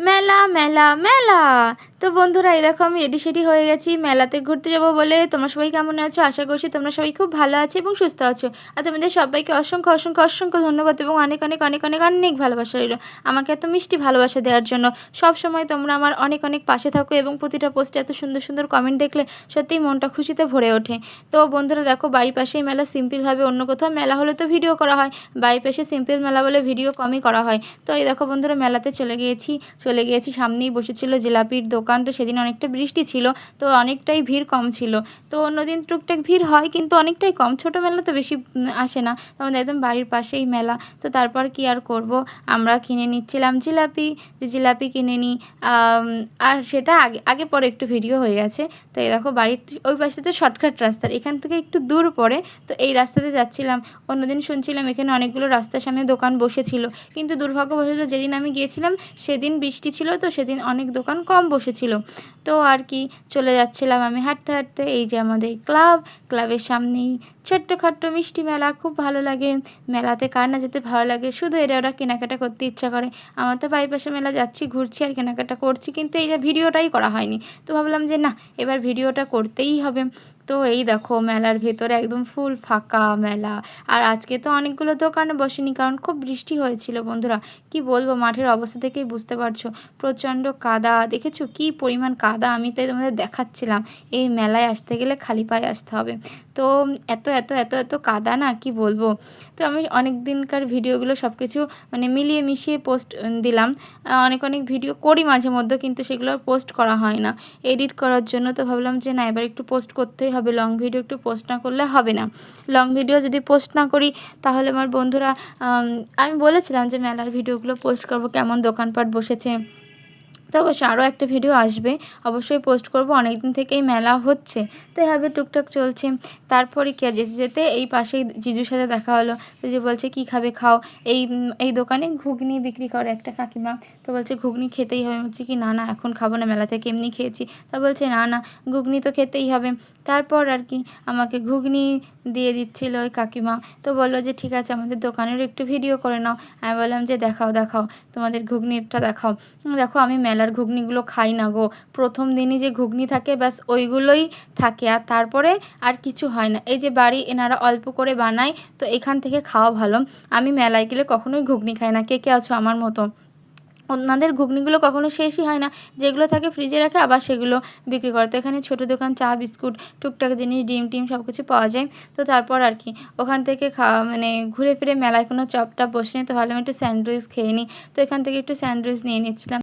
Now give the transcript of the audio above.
মেলা মেলা মেলা। তো বন্ধুরা এই দেখো আমি রেডি সেডি হয়ে গেছি মেলাতে ঘুরতে যাবো বলে। তোমরা সবাই কেমন আছো? আশা করছি তোমরা সবাই খুব ভালো আছো এবং সুস্থ আছো। আর তোমাদের সবাইকে অসংখ্য অসংখ্য অসংখ্য ধন্যবাদ এবং অনেক অনেক অনেক অনেক অনেক ভালোবাসা রইলো আমাকে এত মিষ্টি ভালোবাসা দেওয়ার জন্য। সব সময় তোমরা আমার অনেক অনেক পাশে থাকো এবং প্রতিটা পোস্টে এত সুন্দর সুন্দর কমেন্ট দেখলে সত্যিই মনটা খুশিতে ভরে ওঠে। তো বন্ধুরা দেখো বাড়ির পাশেই মেলা, সিম্পলভাবে অন্য কোথাও মেলা হলে তো ভিডিও করা হয়, বাড়ির পাশে সিম্পল মেলা বলে ভিডিও কমই করা হয়। তো এই দেখো বন্ধুরা মেলাতে চলে গিয়েছি সামনেই বসেছিল জিলাপির দোকান। তো সেদিন অনেকটা বৃষ্টি ছিল, তো অনেকটাই ভিড় কম ছিল। তো অন্যদিন টুকটাক ভিড় হয় কিন্তু অনেকটাই কম, ছোটো মেলা তো বেশি আসে না। তো আমাদের একদম বাড়ির পাশেই মেলা। তো তারপর কি আর করব, আমরা কিনে নিচ্ছিলাম জিলাপি, যে জিলাপি কিনে নিই। আর সেটা আগে আগে পরে একটু ভিডিও হয়ে গেছে। তো এই দেখো বাড়ির ওই পাশে তো শর্টকাট রাস্তা, এখান থেকে একটু দূর পড়ে। তো এই রাস্তাতে যাচ্ছিলাম। অন্যদিন শুনছিলাম এখানে অনেকগুলো রাস্তার সামনে দোকান বসেছিল, কিন্তু দুর্ভাগ্যবশত যেদিন আমি গিয়েছিলাম সেদিন বৃষ্টি ছিল, তো সেদিন অনেক দোকান কম বসেছিল। তো আর কি চলে যাচ্ছিলাম আমি হাঁটতে হাঁটতে। এই যে আমাদের ক্লাবের সামনেই ছোট্টখাট্টো মিষ্টি মেলা, খুব ভালো লাগে। মেলাতে কার না যেতে ভালো লাগে, শুধু এরা ওরা কেনাকাটা করতে ইচ্ছা করে। আমার তো বাড়ির পাশে মেলা, যাচ্ছি ঘুরছি আর কেনাকাটা করছি, কিন্তু এই যে ভিডিওটাই করা হয়নি। তো ভাবলাম যে না, এবার ভিডিওটা করতেই হবে। তো এই দেখো মেলার ভেতরে একদম ফুল ফাঁকা মেলা। আর আজকে তো অনেকগুলো দোকানে বসেনি, কারণ খুব বৃষ্টি হয়েছিল বন্ধুরা। কি বলবো, মাঠের অবস্থা থেকেই বুঝতে পারছো, প্রচণ্ড কাদা। দেখেছো কি পরিমাণ কাদা? আমি তাই তোমাদের দেখাচ্ছিলাম, এই মেলায় আসতে গেলে খালি পায়ে আসতে হবে। তো এত এত এত এত কাদা না, কি বলবো। তো আমি অনেক দিনকার ভিডিওগুলো সব কিছু মানে মিলিয়ে মিশিয়ে পোস্ট দিলাম। অনেক অনেক ভিডিও করি মাঝে মধ্যে, কিন্তু সেগুলো পোস্ট করা হয় না এডিট করার জন্য। তো ভাবলাম যে না, এবার একটু পোস্ট করতেই হবে, লং ভিডিও একটু পোস্ট না করলে হবে না। লং ভিডিও যদি পোস্ট না করি তাহলে আমার বন্ধুরা, আমি বলেছিলাম যে মেলার ভিডিওগুলো পোস্ট করব, কেমন দোকানপাট বসেছে। তো অবশ্যই আরও একটা ভিডিও আসবে, অবশ্যই পোস্ট করব। অনেক দিন থেকেই মেলা হচ্ছে, তো এভাবে টুকটাক চলছে। তারপরে কি আর, যেতে যেতে এই পাশেই জিজুর সাথে দেখা হলো। জিজু বলছে কি খাবে খাও। এই দোকানে ঘুগনি বিক্রি করে একটা কাকিমা। তো বলছে ঘুগনি খেতেই হবে। আমি বলছি কি না না, এখন খাবো না, মেলা থেকে এমনি খেয়েছি। তা বলছে না না, ঘুগনি তো খেতেই হবে। তারপর আর কি আমাকে ঘুগনি দিয়ে দিচ্ছিল ওই কাকিমা। তো বললো যে ঠিক আছে, আমাদের দোকানেরও একটু ভিডিও করে নাও। আমি বললাম যে দেখাও দেখাও, তোমাদের ঘুগনিটা দেখাও। দেখো আমি মেলার ঘুগনিগুলো খাই না গো। প্রথম দিনই যে ঘুগনি থাকে ব্যাস ওইগুলোই থাকে, আর তারপরে আর কিছু হয় না। এই যে বাড়ি এনারা অল্প করে বানায়, তো এখান থেকে খাওয়া ভালো। আমি মেলায় গেলে কখনোই ঘুগনি খাই না। কে কে আছো আমার মতো? ওনাদের ঘুগনিগুলো কখনো শেষই হয় না, যেগুলো থাকে ফ্রিজে রাখে আবার সেগুলো বিক্রি করে। তো এখানে ছোটো দোকান, চা বিস্কুট টুকটাক জিনিস, ডিম টিম সব কিছু পাওয়া যায়। তো তারপর আর কি ওখান থেকে মানে ঘুরে ফিরে মেলায় কোনো চপ টপ বসে নেই, তো ভাবলাম একটু স্যান্ডউইচ খেয়ে নিই। তো এখান থেকে একটু স্যান্ডউইচ নিয়ে নিচ্ছিলাম।